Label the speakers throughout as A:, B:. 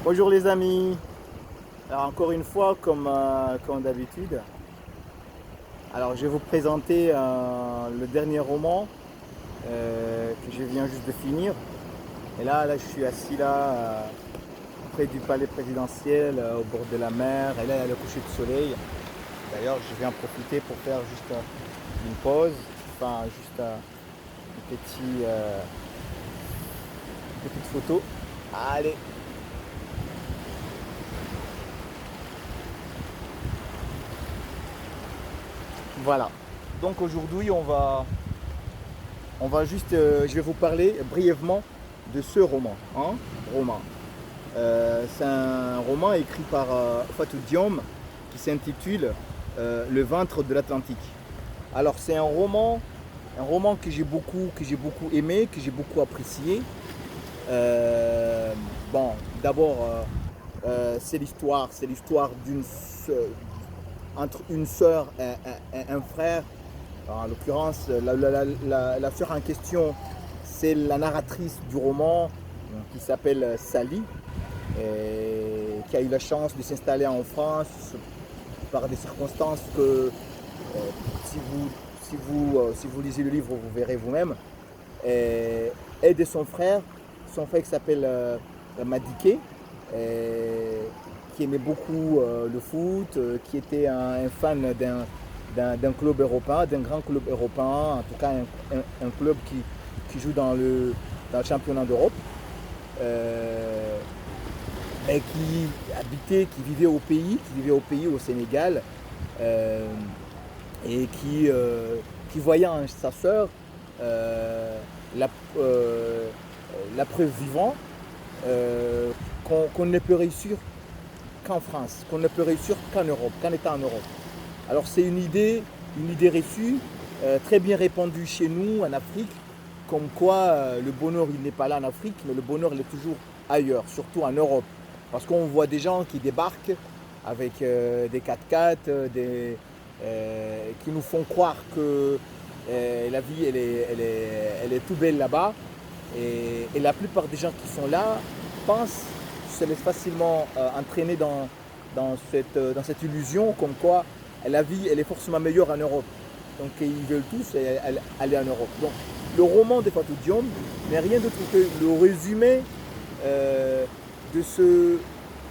A: Bonjour les amis. Alors encore une fois, comme d'habitude, alors je vais vous présenter le dernier roman que je viens juste de finir. Et là, je suis assis là près du palais présidentiel, au bord de la mer. Et là, il y a le coucher de soleil. D'ailleurs, je vais en profiter pour faire juste une pause, enfin juste une petite photo. Allez. Voilà. Donc aujourd'hui, on va juste, je vais vous parler brièvement de ce roman. Roman. C'est un roman écrit par Fatou Diom qui s'intitule Le ventre de l'Atlantique. Alors c'est un roman que j'ai beaucoup aimé, que j'ai beaucoup apprécié. Bon, d'abord, c'est l'histoire entre une sœur et un frère. En l'occurrence, la sœur en question, c'est la narratrice du roman qui s'appelle Sally, et qui a eu la chance de s'installer en France par des circonstances que si vous lisez le livre, vous verrez vous-même. Et de son frère qui s'appelle Madiké, qui aimait beaucoup le foot, qui était un fan d'un club européen, d'un grand club européen, en tout cas un club qui joue dans le championnat d'Europe, euh, et qui vivait au pays, au Sénégal, euh, et qui voyait en sa sœur euh, la, euh, la preuve vivante euh, qu'on ne peut réussir qu'en France, qu'on ne peut réussir qu'en Europe, qu'en étant en Europe. Alors c'est une idée reçue, très bien répandue chez nous en Afrique, comme quoi le bonheur il n'est pas là en Afrique, mais le bonheur il est toujours ailleurs, surtout en Europe. Parce qu'on voit des gens qui débarquent avec des 4x4, qui nous font croire que la vie elle est tout belle là-bas. Et la plupart des gens qui sont là pensent, se laissent facilement entraîner dans cette illusion comme quoi la vie elle est forcément meilleure en Europe. Donc ils veulent tous aller en Europe. Donc le roman de Fatou Diom n'est rien d'autre que le résumé euh, de, ce,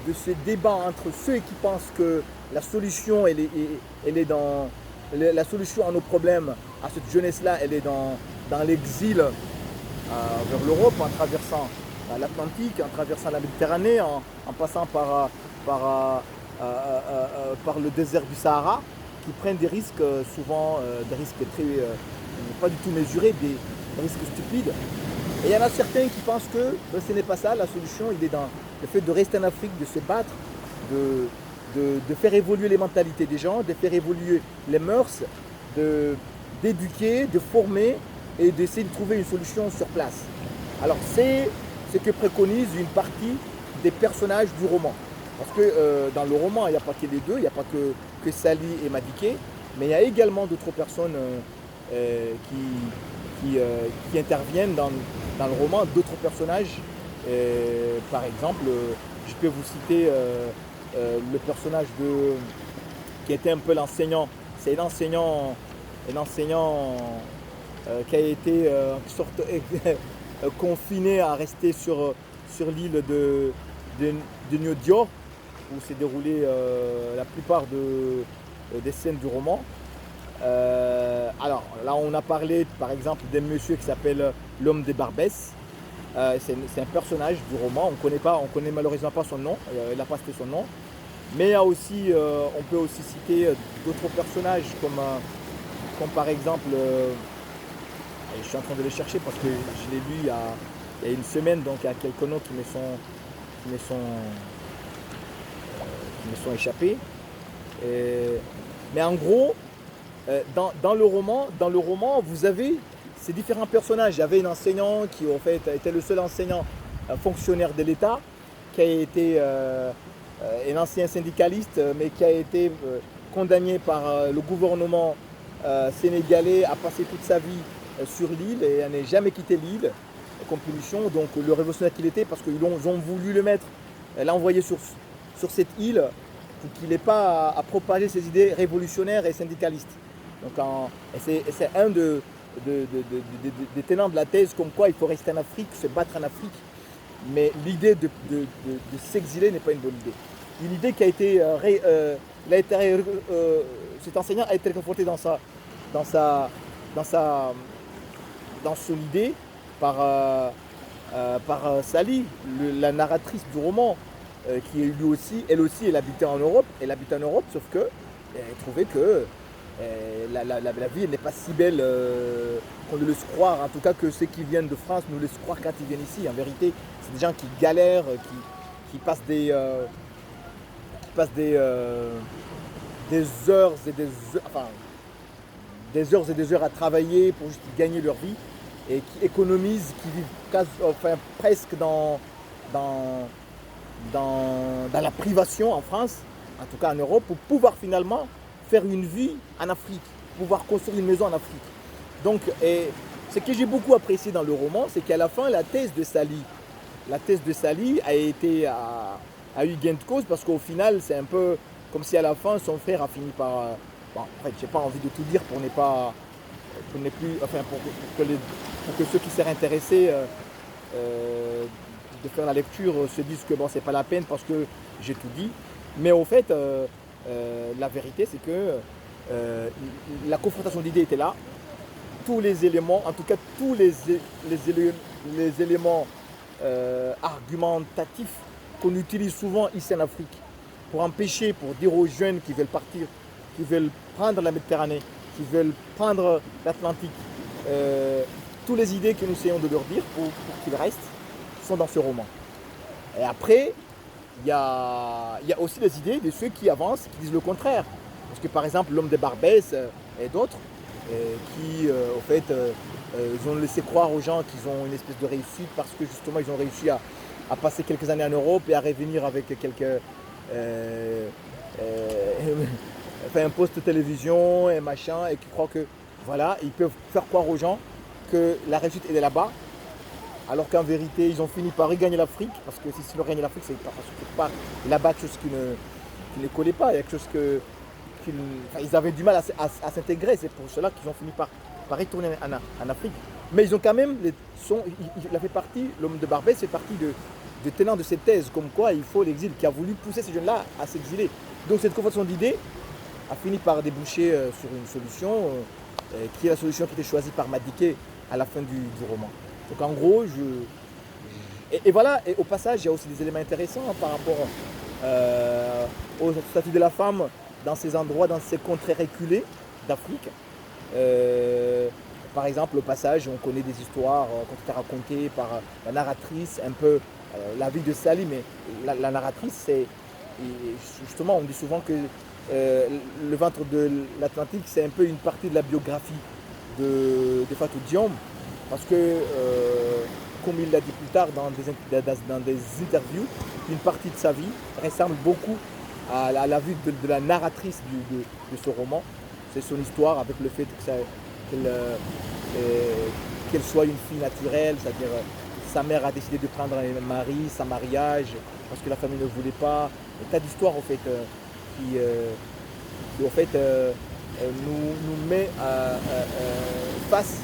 A: de ce débat entre ceux qui pensent que la solution elle est dans la solution à nos problèmes, à cette jeunesse-là, elle est dans l'exil vers l'Europe en traversant l'Atlantique, en traversant la Méditerranée, en passant par le désert du Sahara, qui prennent des risques souvent, des risques pas du tout mesurés, des risques stupides. Et il y en a certains qui pensent que ce n'est pas ça, la solution, il est dans le fait de rester en Afrique, de se battre, de, de faire évoluer les mentalités des gens, de faire évoluer les mœurs, d'éduquer, de former et d'essayer de trouver une solution sur place. Alors c'est ce que préconise une partie des personnages du roman. Parce que dans le roman, il n'y a pas que les deux, il n'y a pas que Sally et Madiké, mais il y a également d'autres personnes qui interviennent dans le roman, d'autres personnages. Par exemple, je peux vous citer le personnage qui était un peu l'enseignant. C'est un enseignant qui a été en sorte confiné à rester sur l'île de New Dior, où s'est déroulé la plupart des scènes du roman. Alors là, on a parlé par exemple d'un monsieur qui s'appelle l'homme des Barbès. C'est un personnage du roman, on connaît malheureusement pas son nom, il n'a pas cité son nom. Mais il y a aussi, on peut aussi citer d'autres personnages comme par exemple, je suis en train de les chercher parce que je l'ai lu il y a une semaine, donc il y a quelques noms qui me sont, qui me sont échappés. Et- mais en gros, dans le roman, vous avez ces différents personnages. Il y avait un enseignant qui en fait était le seul enseignant fonctionnaire de l'État, qui a été un ancien syndicaliste, mais qui a été condamné par le gouvernement sénégalais à passer toute sa vie sur l'île et à ne jamais quitté l'île comme punition. Donc le révolutionnaire qu'il était, parce qu'ils ont voulu le mettre l'a envoyé sur cette île pour qu'il n'ait pas à propager ses idées révolutionnaires et syndicalistes. Et c'est un des tenants de la thèse comme quoi il faut rester en Afrique, se battre en Afrique. Mais l'idée de s'exiler n'est pas une bonne idée. Une idée qui a été, cet enseignant a été conforté dans son idée par Sally, la narratrice du roman, qui elle aussi, elle habitait en Europe. Elle habitait en Europe, sauf que elle trouvait que la vie n'est pas si belle qu'on nous laisse croire. En tout cas, que ceux qui viennent de France nous laissent croire quand ils viennent ici. En vérité, c'est des gens qui galèrent, qui passent des heures et des heures, enfin, des heures et des heures à travailler pour juste gagner leur vie et qui économisent, qui vivent presque dans la privation en France, en tout cas en Europe, pour pouvoir finalement faire une vie en Afrique, pouvoir construire une maison en Afrique. Donc, ce que j'ai beaucoup apprécié dans le roman, c'est qu'à la fin, la thèse de Sally a eu gain de cause, parce qu'au final, c'est un peu comme si à la fin, son frère a fini par... bon, en fait, j'ai pas envie de tout dire pour que ceux qui seraient intéressés de faire la lecture se disent que bon, c'est pas la peine parce que j'ai tout dit. Mais au fait, la vérité, c'est que la confrontation d'idées était là. Tous les éléments, en tout cas tous les éléments argumentatifs qu'on utilise souvent ici en Afrique pour dire aux jeunes qui veulent partir, qui veulent prendre la Méditerranée, qui veulent prendre l'Atlantique, toutes les idées que nous essayons de leur dire pour qu'ils restent sont dans ce roman. Et après, il y a aussi les idées de ceux qui avancent, qui disent le contraire. Parce que par exemple, l'homme de Barbès et d'autres, qui au fait, ils ont laissé croire aux gens qu'ils ont une espèce de réussite parce que justement ils ont réussi à passer quelques années en Europe et à revenir avec quelques un poste de télévision et machin, et qui croient que voilà, ils peuvent faire croire aux gens que la réussite est là-bas, alors qu'en vérité ils ont fini par regagner l'Afrique, parce que s'ils ont regagné l'Afrique, c'est parce que quelque part là-bas quelque chose qui ne collait pas, il y a quelque chose ils avaient du mal à s'intégrer, c'est pour cela qu'ils ont fini par retourner en Afrique. Mais ils ont quand même, il a fait partie, l'homme de Barbès fait partie de tenants de cette thèse, comme quoi il faut l'exil, qui a voulu pousser ces jeunes-là à s'exiler. Donc cette confrontation d'idées a fini par déboucher sur une solution, qui est la solution qui était choisie par Madické à la fin du roman. Donc en gros, et voilà, et au passage, il y a aussi des éléments intéressants par rapport au statut de la femme dans ces endroits, dans ces contrées reculées d'Afrique. Par exemple, au passage, on connaît des histoires qui ont été racontées par la narratrice, un peu la vie de Sally, mais la narratrice, c'est justement, on dit souvent que le ventre de l'Atlantique, c'est un peu une partie de la biographie de Fatou Diom, parce que, comme il l'a dit plus tard dans des interviews, une partie de sa vie ressemble beaucoup à la vue de la narratrice de ce roman. C'est son histoire, avec le fait qu'elle soit une fille naturelle, c'est-à-dire sa mère a décidé de prendre un mari, son mariage, parce que la famille ne voulait pas. Un tas d'histoires en fait, qui en fait, nous met face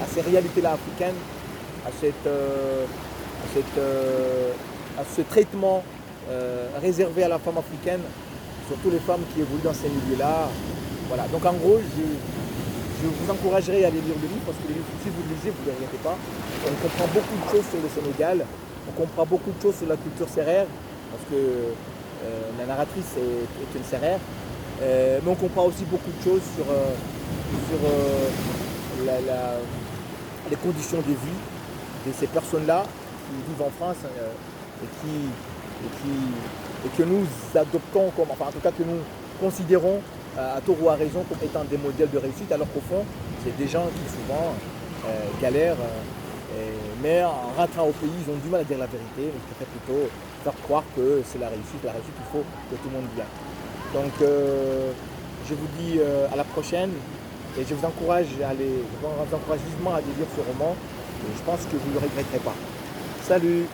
A: à ces réalités-là africaines, à ce traitement réservé à la femme africaine, surtout les femmes qui évoluent dans ces milieux-là. Voilà. Donc en gros, je vous encouragerai à aller lire le livre, parce que le livre, si vous le lisez, vous ne le regrettez pas. On comprend beaucoup de choses sur le Sénégal, on comprend beaucoup de choses sur la culture sérère, parce que la narratrice est une sérère, mais on comprend aussi beaucoup de choses sur les conditions de vie de ces personnes-là qui vivent en France et que nous adoptons comme, enfin en tout cas que nous considérons à tort ou à raison comme étant des modèles de réussite, alors qu'au fond c'est des gens qui souvent galèrent, mais en rentrant au pays ils ont du mal à dire la vérité, donc je préfère plutôt faire croire que c'est la réussite, il faut que tout le monde vienne. Donc je vous dis à la prochaine, et je vous encourage vivement à aller lire ce roman, et je pense que vous ne le regretterez pas. Salut!